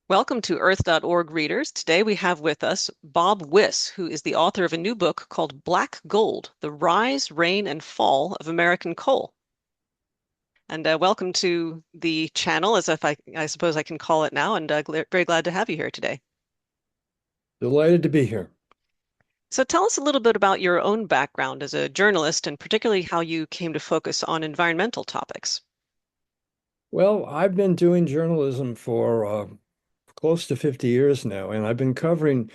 Welcome to Earth.org readers. Today we have with us Bob Wyss, who is the author of a new book called Black Gold: The Rise, Reign, and Fall of American Coal. And welcome to the channel, as if I suppose I can call it now, and very glad to have you here today. Delighted to be here. So tell us a little bit about your own background as a journalist, and particularly how you came to focus on environmental topics. Well, I've been doing journalism for close to 50 years now, and I've been covering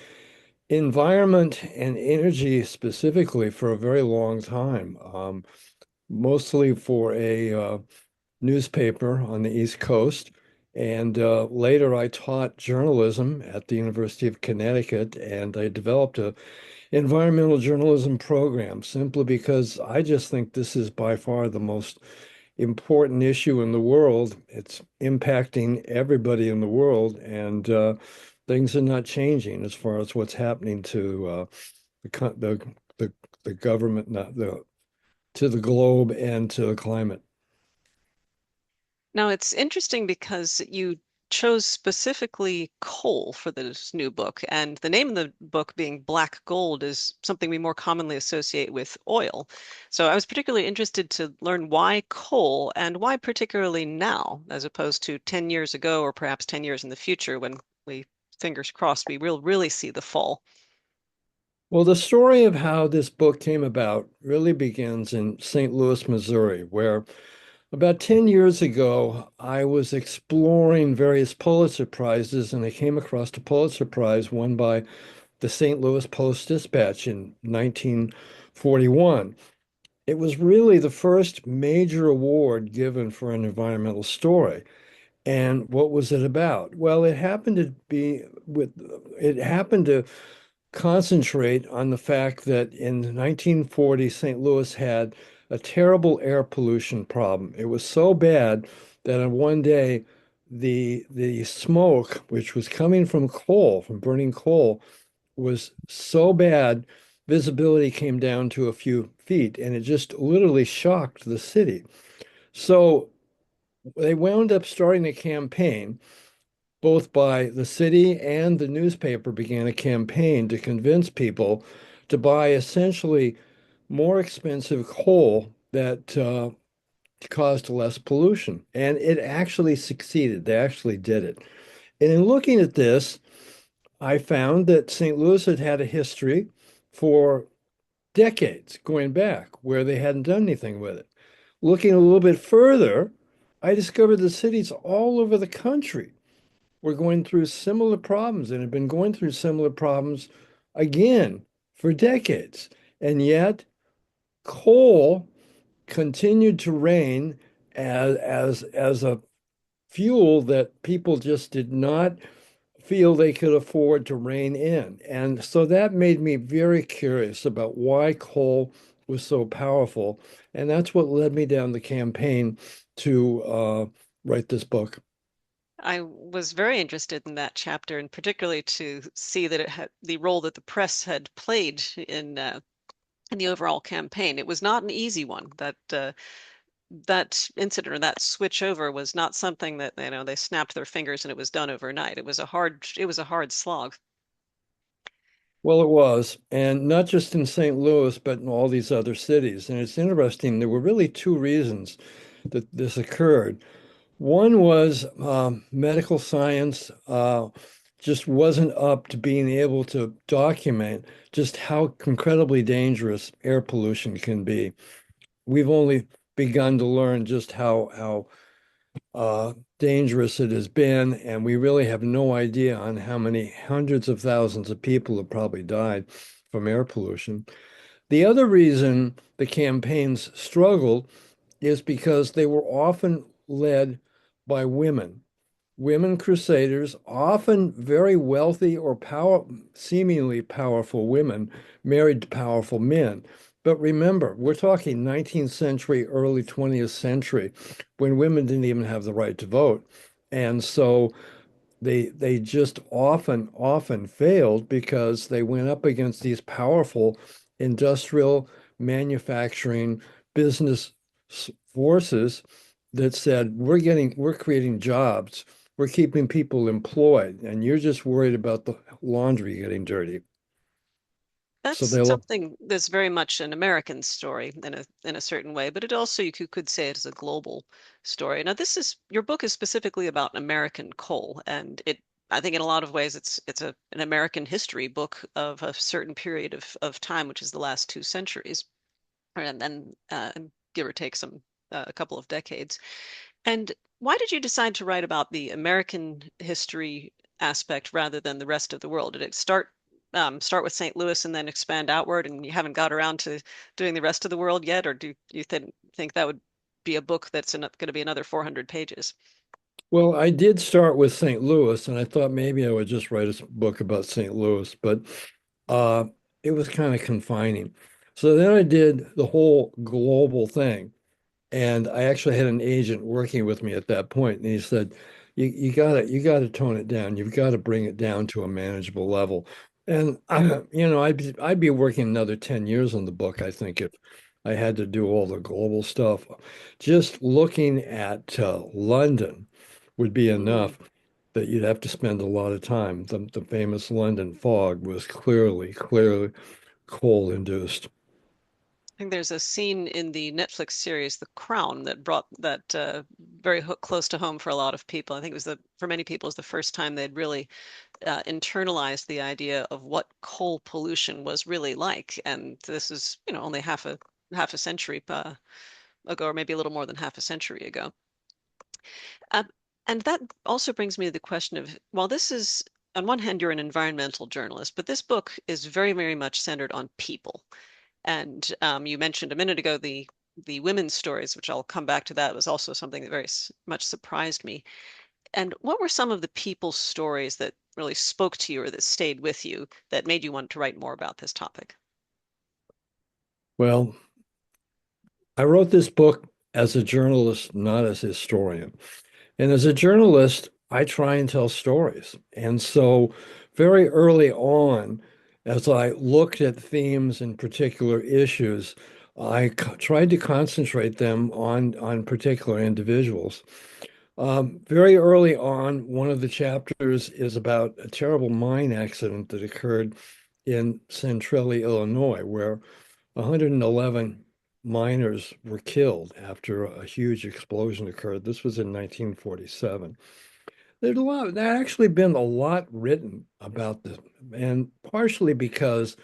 environment and energy specifically for a very long time, mostly for a newspaper on the East Coast. And later I taught journalism at the University of Connecticut, and I developed a environmental journalism program simply because I just think this is by far the most important issue in the world. It's impacting everybody in the world, and things are not changing as far as what's happening to the the government, not the to the globe and to the climate. Now, it's interesting because you chose specifically coal for this new book, and the name of the book being Black Gold is something we more commonly associate with oil. So I was particularly interested to learn why coal and why particularly now, as opposed to 10 years ago or perhaps 10 years in the future when we, fingers crossed, we will really see the fall. Well, the story of how this book came about really begins in St. Louis, Missouri, where about 10 years ago, I was exploring various Pulitzer Prizes, and I came across a Pulitzer Prize won by the St. Louis Post-Dispatch in 1941. It was really the first major award given for an environmental story. And what was it about? Well, it happened to concentrate on the fact that in 1940, St. Louis had a terrible air pollution problem. It was so bad that on one day, the smoke, which was coming from coal, from burning coal, was so bad, visibility came down to a few feet, and it just literally shocked the city. So they wound up starting a campaign, both by the city and the newspaper began a campaign to convince people to buy essentially more expensive coal that caused less pollution. And it actually succeeded. They actually did it. And in looking at this, I found that St. Louis had had a history for decades going back where they hadn't done anything with it. Looking a little bit further, I discovered that cities all over the country were going through similar problems and have been going through similar problems again for decades. And yet, coal continued to reign as a fuel that people just did not feel they could afford to rein in. And so that made me very curious about why coal was so powerful. And that's what led me down the campaign to write this book. I was very interested in that chapter, and particularly to see that it had the role that the press had played in the overall campaign. It was not an easy one. That incident or that switch over was not something that, they snapped their fingers and it was done overnight. It was a hard slog. Well, it was, and not just in St. Louis, but in all these other cities. And it's interesting, there were really two reasons that this occurred. One was medical science just wasn't up to being able to document just how incredibly dangerous air pollution can be. We've only begun to learn just how dangerous it has been, and we really have no idea on how many hundreds of thousands of people have probably died from air pollution. The other reason the campaigns struggled is because they were often led by women crusaders, often very wealthy or seemingly powerful women married to powerful men. But remember, we're talking 19th century, early 20th century, when women didn't even have the right to vote. And so they just often failed because they went up against these powerful industrial manufacturing business forces that said we're creating jobs, we're keeping people employed, and you're just worried about the laundry getting dirty. So That's they'll, something that's very much an American story in a certain way, but it also could say it is a global story. Now, this is your book is specifically about American coal, and it I think in a lot of ways it's an American history book of a certain period of time, which is the last 2 centuries, and then give or take a couple of decades. And why did you decide to write about the American history aspect rather than the rest of the world? Did it start with St. Louis and then expand outward, and you haven't got around to doing the rest of the world yet, or do you think that would be a book that's going to be another 400 pages? well, I did start with St. Louis, and I thought maybe I would just write a book about St. Louis, but uh, it was kind of confining. So then I did the whole global thing. And I actually had an agent working with me at that point, and he said, you gotta tone it down. You've got to bring it down to a manageable level." And I'd be working another 10 years on the book, I think, if I had to do all the global stuff. Just looking at London would be Mm. enough that you'd have to spend a lot of time. The famous London fog was clearly coal induced. I think there's a scene in the Netflix series The Crown that brought that very close to home for a lot of people. I think it was for many people, it was the first time they'd really internalized the idea of what coal pollution was really like. And this is, only half a century ago, or maybe a little more than half a century ago. Uh, and that also brings me to the question of, while this is, on one hand, you're an environmental journalist, but this book is very, very much centered on people. And you mentioned a minute ago the women's stories, which I'll come back to. That was also something that very much surprised me. And what were some of the people's stories that really spoke to you or that stayed with you that made you want to write more about this topic? Well, I wrote this book as a journalist, not as a historian. And as a journalist, I try and tell stories. And so, very early on, as I looked at themes and particular issues, tried to concentrate them on particular individuals. Very early on, one of the chapters is about a terrible mine accident that occurred in Centralia, Illinois, where 111 miners were killed after a huge explosion occurred. This was in 1947. There actually been a lot written about this, and partially because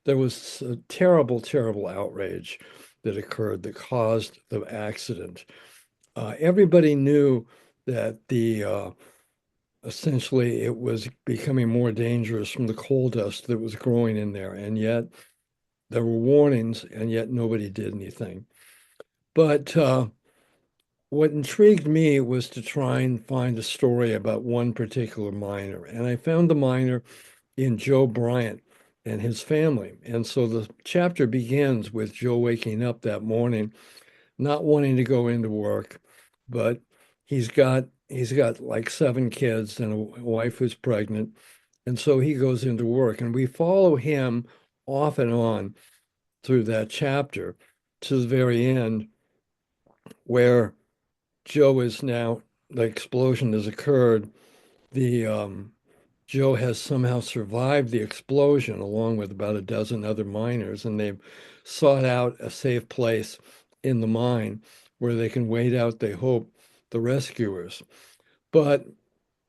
there was a terrible, terrible outrage that occurred that caused the accident. Everybody knew that the essentially it was becoming more dangerous from the coal dust that was growing in there, and yet there were warnings, and yet nobody did anything. But what intrigued me was to try and find a story about one particular miner. And I found the miner in Joe Bryant and his family. And so the chapter begins with Joe waking up that morning, not wanting to go into work, but he's got like 7 kids and a wife who's pregnant. And so he goes into work. And we follow him off and on through that chapter to the very end where Joe is now, the explosion has occurred. The Joe has somehow survived the explosion along with about a dozen other miners, and they've sought out a safe place in the mine where they can wait out, they hope, the rescuers. But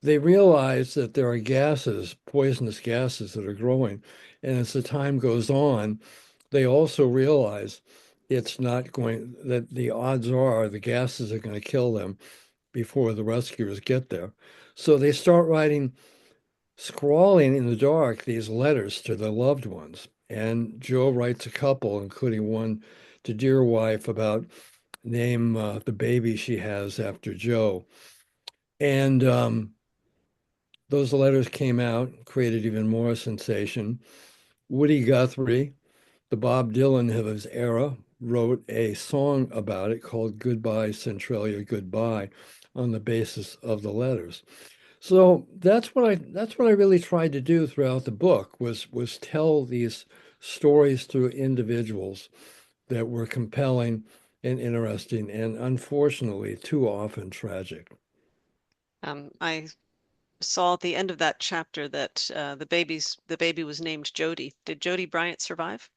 they realize that there are gases, poisonous gases that are growing. And as the time goes on, they also realize that the odds are the gases are going to kill them before the rescuers get there. So they start scrawling in the dark these letters to their loved ones. And Joe writes a couple, including one to dear wife about name the baby she has after Joe. And those letters came out, created even more sensation. Woody Guthrie, the Bob Dylan of his era, wrote a song about it called Goodbye, Centralia, Goodbye, on the basis of the letters. So that's what I really tried to do throughout the book was tell these stories through individuals that were compelling and interesting and unfortunately too often tragic. I saw at the end of that chapter that the baby was named Jody. Did Jody Bryant survive?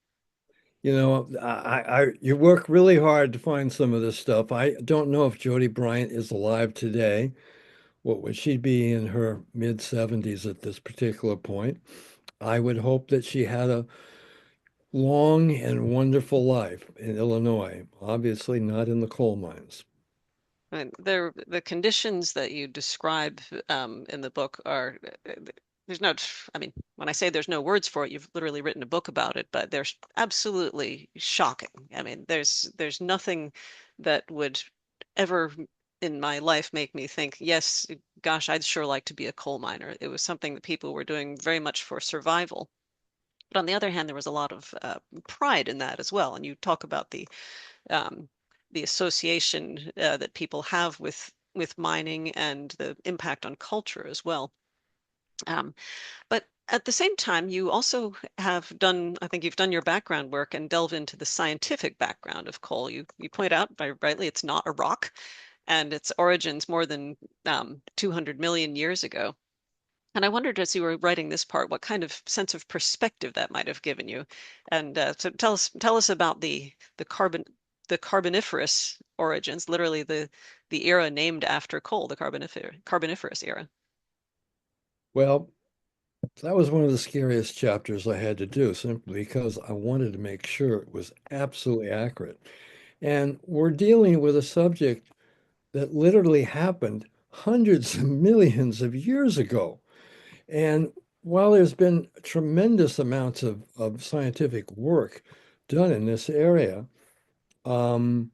You know, you work really hard to find some of this stuff. I don't know if Jody Bryant is alive today. What would she be in her mid 70s at this particular point? I would hope that she had a long and wonderful life in Illinois, obviously not in the coal mines. And the conditions that you describe in the book are there's no, I mean, when I say there's no words for it, you've literally written a book about it, but they're absolutely shocking. I mean, there's nothing that would ever in my life make me think, yes, gosh, I'd sure like to be a coal miner. It was something that people were doing very much for survival. But on the other hand, there was a lot of pride in that as well. And you talk about um, the association that people have with mining and the impact on culture as well. Um, but at the same time, you also have done, I think you've done your background work and delve into the scientific background of coal. You point out, very rightly, it's not a rock, and its origins more than 200 million years ago. And I wondered as you were writing this part, what kind of sense of perspective that might have given you. And so tell us about the Carboniferous origins, literally the era named after coal, the Carboniferous era. Well, that was one of the scariest chapters I had to do simply because I wanted to make sure it was absolutely accurate. And we're dealing with a subject that literally happened hundreds of millions of years ago. And while there's been tremendous amounts of scientific work done in this area, um,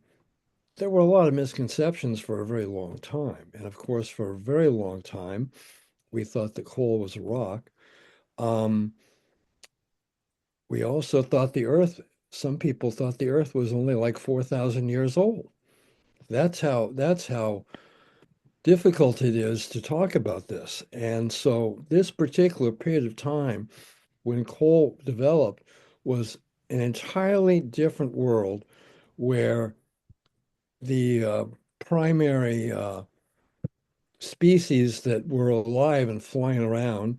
there were a lot of misconceptions for a very long time. And of course, for a very long time, we thought that coal was a rock. Um, we also thought some people thought the Earth was only like 4,000 years old. That's how difficult it is to talk about this. And so this particular period of time when coal developed was an entirely different world where the primary species that were alive and flying around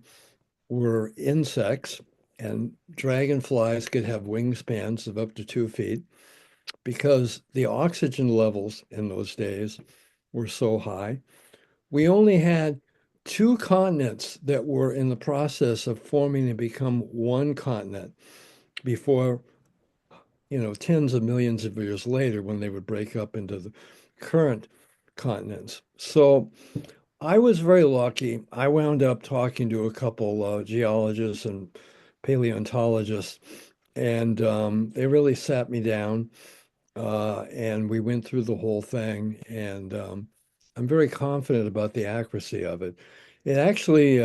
were insects, and dragonflies could have wingspans of up to 2 feet because the oxygen levels in those days were so high. We only had two continents that were in the process of forming to become one continent before, tens of millions of years later when they would break up into the current continents. So I was very lucky. I wound up talking to a couple geologists and paleontologists, and they really sat me down, and we went through the whole thing. And I'm very confident about the accuracy of it. It actually,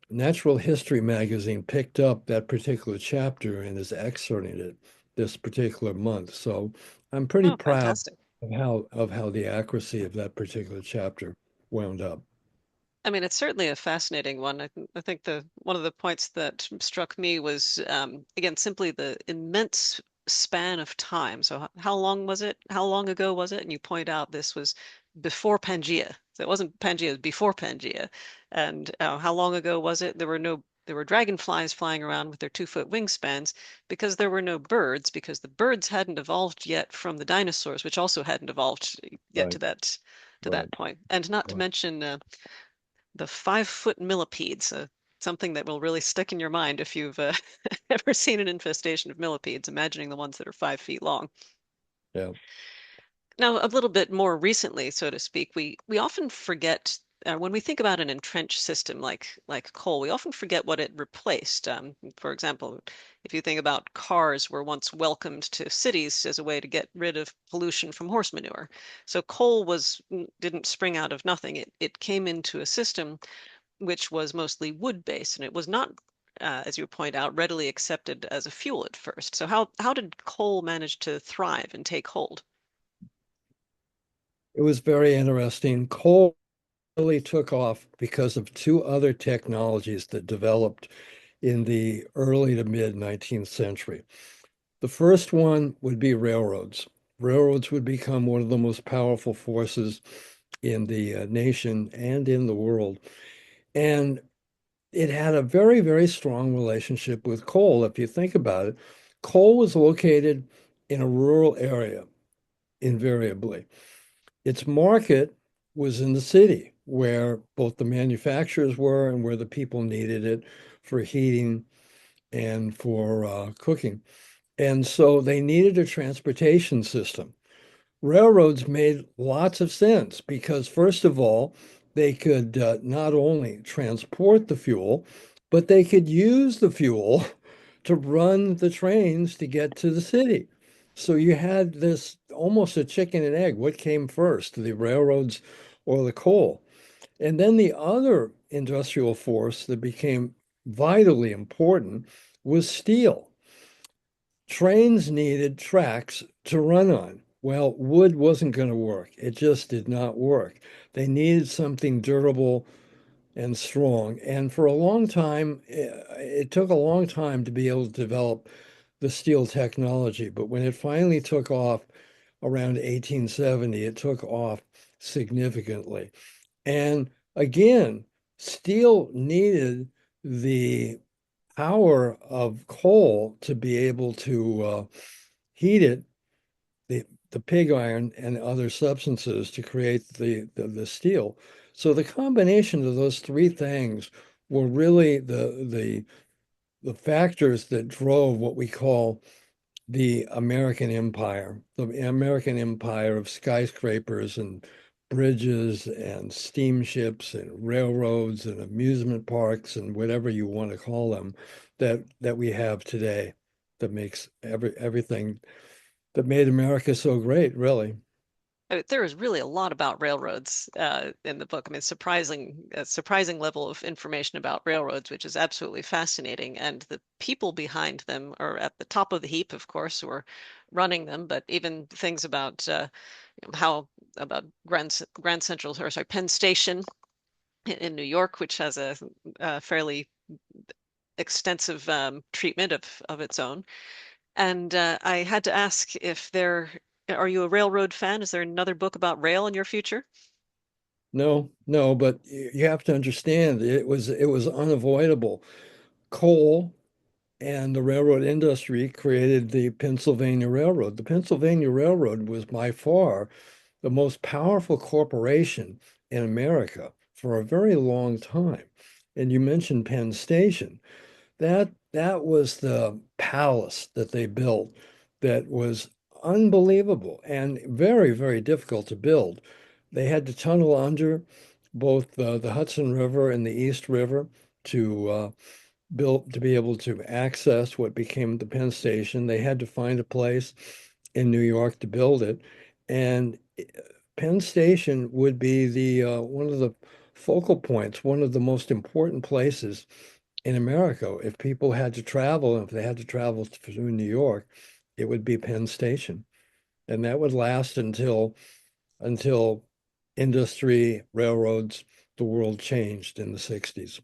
Natural History magazine picked up that particular chapter and is excerpting it this particular month. So I'm pretty Oh, proud fantastic. of how the accuracy of that particular chapter wound up. I mean, it's certainly a fascinating one. I think the one of the points that struck me was again simply the immense span of time. So how long was it? How long ago was it? And you point out this was before Pangea. So it wasn't Pangea, it was before Pangea. And how long ago was it? There were dragonflies flying around with their 2 foot wingspans because there were no birds, because the birds hadn't evolved yet from the dinosaurs, which also hadn't evolved yet Right, to right, that point. And not to right. mention the 5 foot millipedes, something that will really stick in your mind if you've ever seen an infestation of millipedes, imagining the ones that are 5 feet long. Yeah. Now, a little bit more recently, so to speak, we often forget when we think about an entrenched system like coal, we often forget what it replaced. For example, if you think about cars were once welcomed to cities as a way to get rid of pollution from horse manure. So coal didn't spring out of nothing. It came into a system which was mostly wood-based, and it was not, as you point out, readily accepted as a fuel at first. So how did coal manage to thrive and take hold? It was very interesting. Coal really took off because of two other technologies that developed in the early to mid 19th century. The first one would be railroads. Railroads would become one of the most powerful forces in the nation and in the world. And it had a very, very strong relationship with coal. If you think about it, coal was located in a rural area, invariably. Its market was in the city, where both the manufacturers were and where the people needed it for heating and for cooking. And so they needed a transportation system. Railroads made lots of sense because, first of all, they could not only transport the fuel, but they could use the fuel to run the trains to get to the city. So you had this almost a chicken and egg. What came first, the railroads or the coal? And then the other industrial force that became vitally important was steel. Trains needed tracks to run on. Well, wood wasn't going to work. It just did not work. They needed something durable and strong. And for a long time, it took a long time to be able to develop the steel technology. But when it finally took off around 1870, it took off significantly. And again, steel needed the power of coal to be able to heat it, the pig iron and other substances to create the steel. So the combination of those three things were really the factors that drove what we call the American empire of skyscrapers and bridges and steamships and railroads and amusement parks and whatever you want to call them that we have today that makes everything that made America so great, really. There is really a lot about railroads in the book. I mean, a surprising level of information about railroads, which is absolutely fascinating. And the people behind them are at the top of the heap, of course, who are running them. But even things about how about Grand Central, or sorry, Penn Station in New York, which has a fairly extensive treatment of its own. And I had to ask if are you a railroad fan? Is there another book about rail in your future? No, no, but you have to understand it was unavoidable. Coal and the railroad industry created the Pennsylvania Railroad. The Pennsylvania Railroad was by far the most powerful corporation in America for a very long time. And you mentioned Penn Station. That was the palace that they built that was unbelievable and very, very difficult to build. They had to tunnel under both the Hudson River and the East River to built to be able to access what became the Penn Station. They had to find a place in New York to build it, and Penn Station would be the one of the focal points, one of the most important places in America. If people had to travel, if they had to travel through New York, it would be Penn Station, and that would last until industry, railroads, the world changed in the 60s.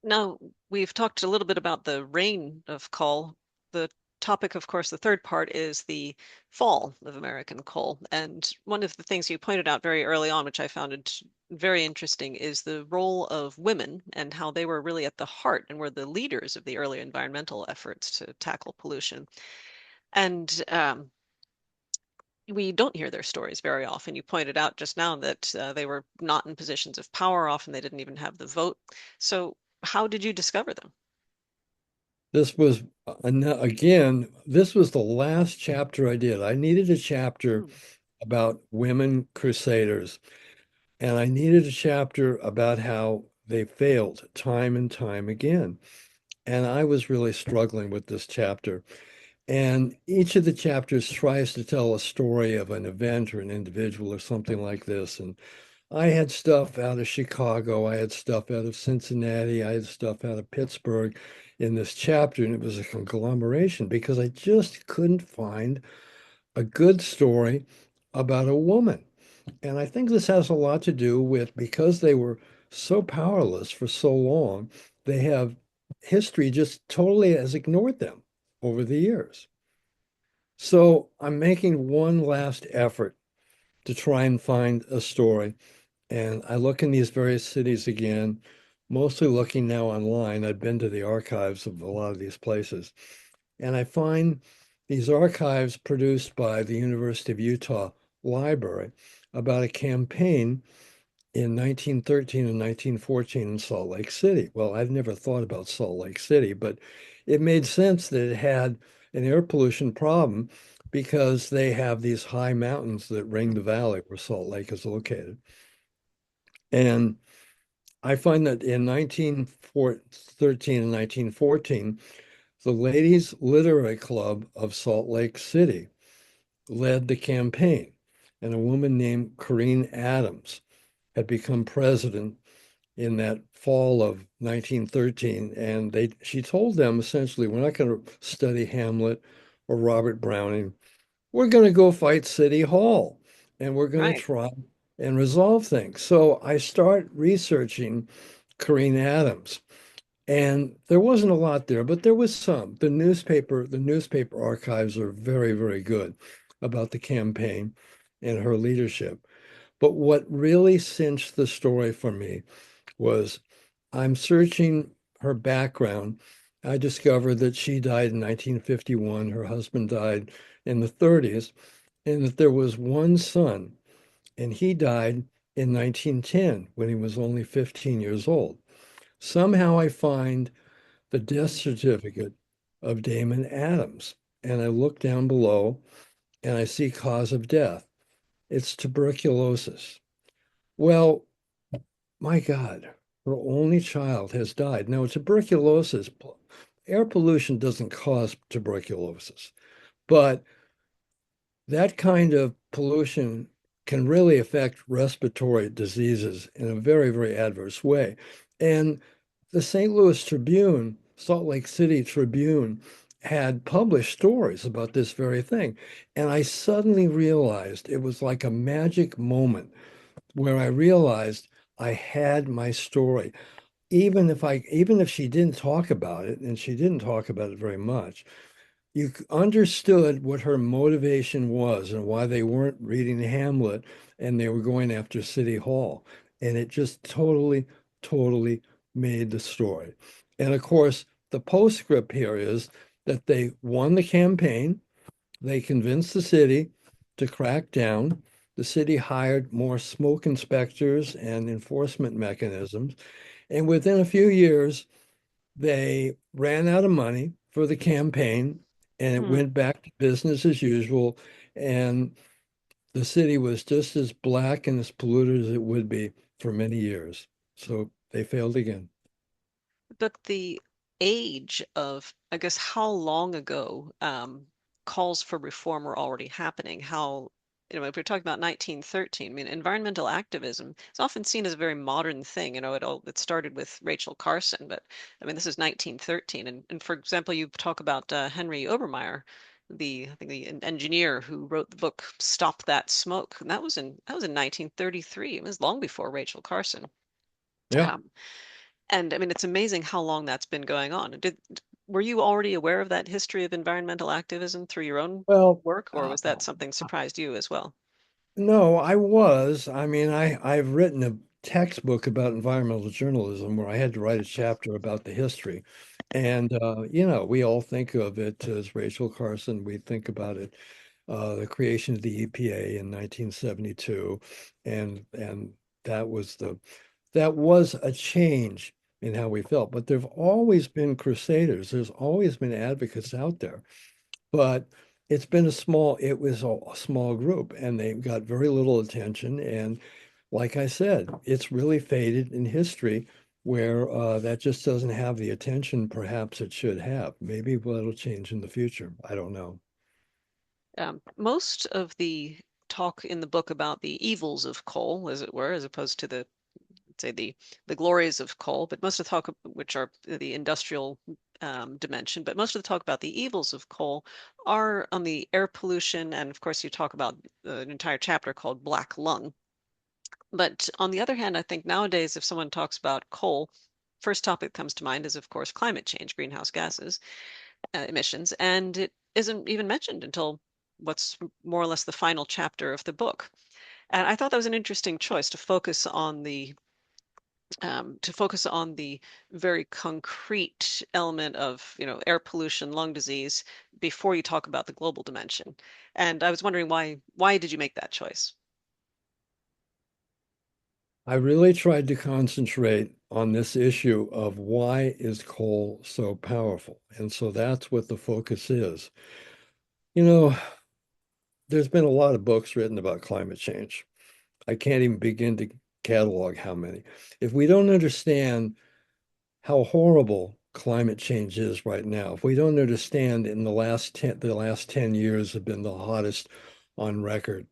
Now, we've talked a little bit about the reign of coal. The topic, of course, the third part is the fall of American coal. And one of the things you pointed out very early on, which I found it very interesting, is the role of women and how they were really at the heart and were the leaders of the early environmental efforts to tackle pollution. And we don't hear their stories very often. You pointed out just now that they were not in positions of power. Often they didn't even have the vote. So how did you discover them? This was, again, this was the last chapter I did. I needed a chapter Hmm. about women crusaders, and I needed a chapter about how they failed time and time again. And I was really struggling with this chapter. And each of the chapters tries to tell a story of an event or an individual or something like this. And I had stuff out of Chicago. I had stuff out of Cincinnati. I had stuff out of Pittsburgh in this chapter. And it was a conglomeration because I just couldn't find a good story about a woman. And I think this has a lot to do with because they were so powerless for so long, they have history just totally has ignored them over the years. So I'm making one last effort to try and find a story. And I look in these various cities again, mostly looking now online. I've been to the archives of a lot of these places, and I find these archives produced by the University of Utah Library about a campaign in 1913 and 1914 in Salt Lake City. Well, I've never thought about Salt Lake City, but it made sense that it had an air pollution problem because they have these high mountains that ring the valley where Salt Lake is located. And I find that in 1913 and 1914, the Ladies Literary Club of Salt Lake City led the campaign, and a woman named Corrine Adams had become president in that fall of 1913. And she told them essentially, we're not going to study Hamlet or Robert Browning. We're going to go fight City Hall and we're going to Right. try and resolve things. So I start researching Corrine Adams. And there wasn't a lot there, but there was some. The newspaper archives are very, very good about the campaign and her leadership. But what really cinched the story for me was I'm searching her background. I discovered that she died in 1951. Her husband died in the 30s, and that there was one son, and he died in 1910 when he was only 15 years old. Somehow I find the death certificate of Damon Adams, and I look down below and I see cause of death. It's tuberculosis. Well, my God, her only child has died. Now, tuberculosis, air pollution doesn't cause tuberculosis, but that kind of pollution can really affect respiratory diseases in a very, very adverse way. And the St. Louis Tribune, Salt Lake City Tribune, had published stories about this very thing. And I suddenly realized it was like a magic moment where I realized I had my story. Even if she didn't talk about it, and she didn't talk about it very much, you understood what her motivation was and why they weren't reading Hamlet and they were going after City Hall. And it just totally, totally made the story. And of course, the postscript here is that they won the campaign. They convinced the city to crack down. The city hired more smoke inspectors and enforcement mechanisms. And within a few years, they ran out of money for the campaign and it Hmm. went back to business as usual. And the city was just as black and as polluted as it would be for many years. So they failed again. But the age of, I guess, how long ago calls for reform were already happening? How, if we're talking about 1913, I mean, environmental activism is often seen as a very modern thing. It started with Rachel Carson, but I mean, this is 1913. And for example, you talk about Henry Obermeyer, I think the engineer who wrote the book Stop That Smoke, and that was in 1933. It was long before Rachel Carson. Yeah. Um, and I mean, it's amazing how long that's been going on. Were you already aware of that history of environmental activism through your own Well, work, or was that something surprised you as well? no, I was. I mean, I've written a textbook about environmental journalism where I had to write a chapter about the history. And we all think of it as Rachel Carson. We think about it, the creation of the EPA in 1972, and that was the that was a change in how we felt. But there've always been crusaders. There's always been advocates out there. But it was a small group and they got very little attention. And like I said, it's really faded in history where that just doesn't have the attention perhaps it should have. Maybe that'll change in the future. I don't know. Most of the talk in the book about the evils of coal, as it were, as opposed to say the glories of coal, but most of the talk, which are the industrial dimension, but most of the talk about the evils of coal are on the air pollution, and of course you talk about an entire chapter called Black Lung. But on the other hand, I think nowadays if someone talks about coal, first topic that comes to mind is of course climate change, greenhouse gases emissions, and it isn't even mentioned until what's more or less the final chapter of the book. And I thought that was an interesting choice to focus on the very concrete element of, air pollution, lung disease before you talk about the global dimension. And I was wondering why did you make that choice? I really tried to concentrate on this issue of why is coal so powerful? And so that's what the focus is. You know, there's been a lot of books written about climate change. I can't even begin to catalog how many. If we don't understand how horrible climate change is right now, if we don't understand in the last 10 years have been the hottest on record,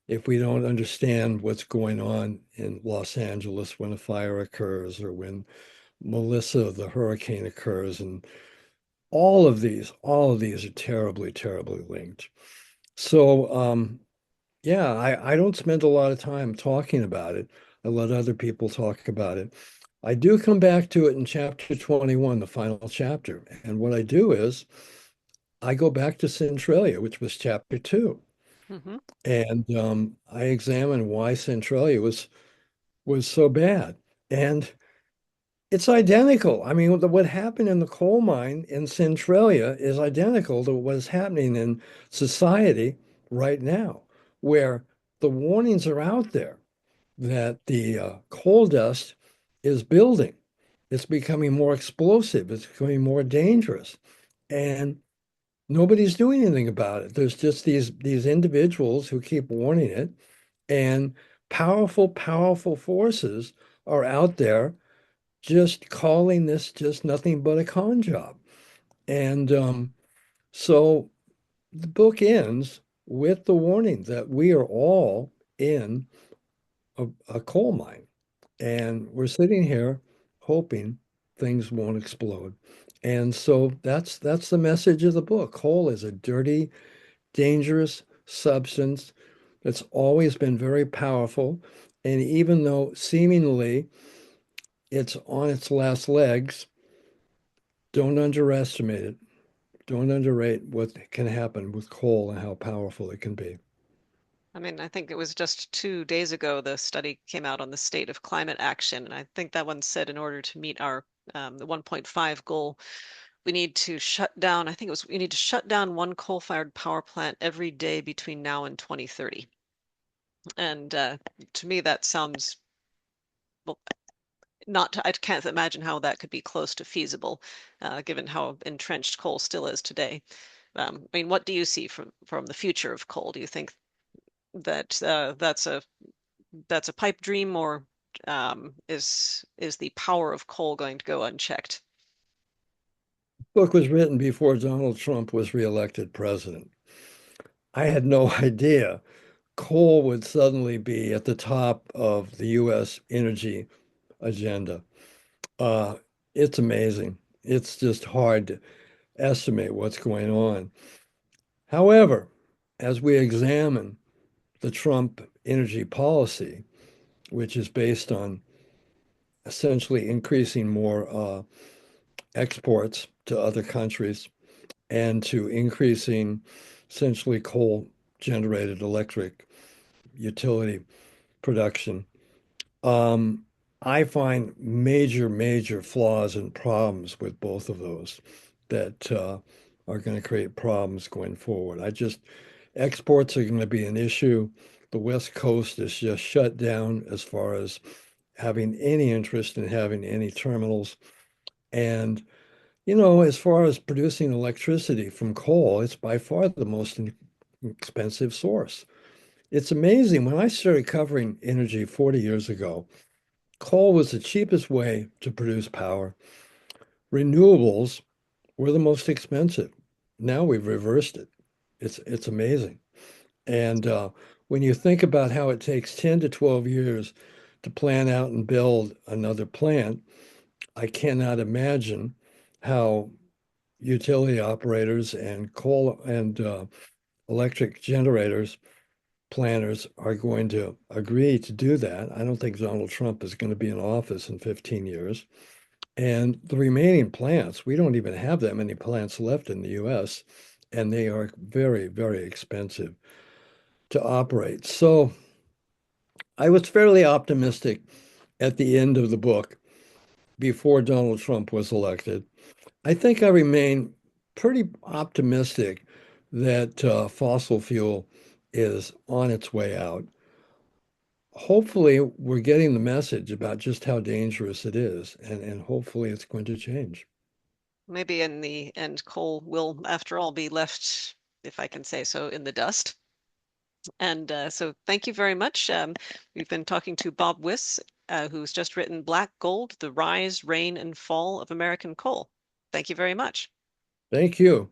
if we don't understand what's going on in Los Angeles when a fire occurs or when Melissa, the hurricane occurs, and all of these are terribly, terribly linked. So, yeah, I don't spend a lot of time talking about it. I let other people talk about it. I do come back to it in chapter 21, the final chapter. And what I do is I go back to Centralia, which was chapter 2. Hmm. And I examine why Centralia was so bad. And it's identical. I mean, what happened in the coal mine in Centralia is identical to what is happening in society right now, where the warnings are out there that the coal dust is building. It's becoming more explosive. It's becoming more dangerous. And nobody's doing anything about it. There's just these individuals who keep warning it, and powerful, powerful forces are out there just calling this just nothing but a con job. And so the book ends with the warning that we are all in a coal mine. And we're sitting here hoping things won't explode. And so that's the message of the book. Coal is a dirty, dangerous substance that's always been very powerful. And even though seemingly it's on its last legs, don't underestimate it. Don't underrate what can happen with coal and how powerful it can be. I mean, I think it was just 2 days ago the study came out on the state of climate action, and I think that one said in order to meet our the 1.5 goal, we need to shut down, I think it was we need to shut down one coal-fired power plant every day between now and 2030. And to me, that sounds, well, not, I can't imagine how that could be close to feasible, given how entrenched coal still is today. I mean, what do you see from the future of coal? Do you think that that's a pipe dream, or is the power of coal going to go unchecked? The book was written before Donald Trump was reelected president. I had no idea coal would suddenly be at the top of the US energy agenda. Uh, it's amazing. It's just hard to estimate what's going on. However, as we examine the Trump energy policy, which is based on essentially increasing more exports to other countries and to increasing essentially coal generated electric utility production. Um, I find major, major flaws and problems with both of those that are going to create problems going forward. Exports are going to be an issue. The West Coast is just shut down as far as having any interest in having any terminals. And, as far as producing electricity from coal, it's by far the most expensive source. It's amazing. When I started covering energy 40 years ago, coal was the cheapest way to produce power. Renewables were the most expensive. Now we've reversed it. It's amazing. And when you think about how it takes 10 to 12 years to plan out and build another plant, I cannot imagine how utility operators and coal and electric generators planners are going to agree to do that. I don't think Donald Trump is going to be in office in 15 years. And the remaining plants, we don't even have that many plants left in the US, and they are very, very expensive to operate. So I was fairly optimistic at the end of the book before Donald Trump was elected. I think I remain pretty optimistic that fossil fuel is on its way out. Hopefully, we're getting the message about just how dangerous it is, and hopefully it's going to change. Maybe in the end, coal will, after all, be left, if I can say so, in the dust. And so thank you very much. We've been talking to Bob Wyss, who's just written Black Gold, The Rise, Reign, and Fall of American Coal. Thank you very much. Thank you.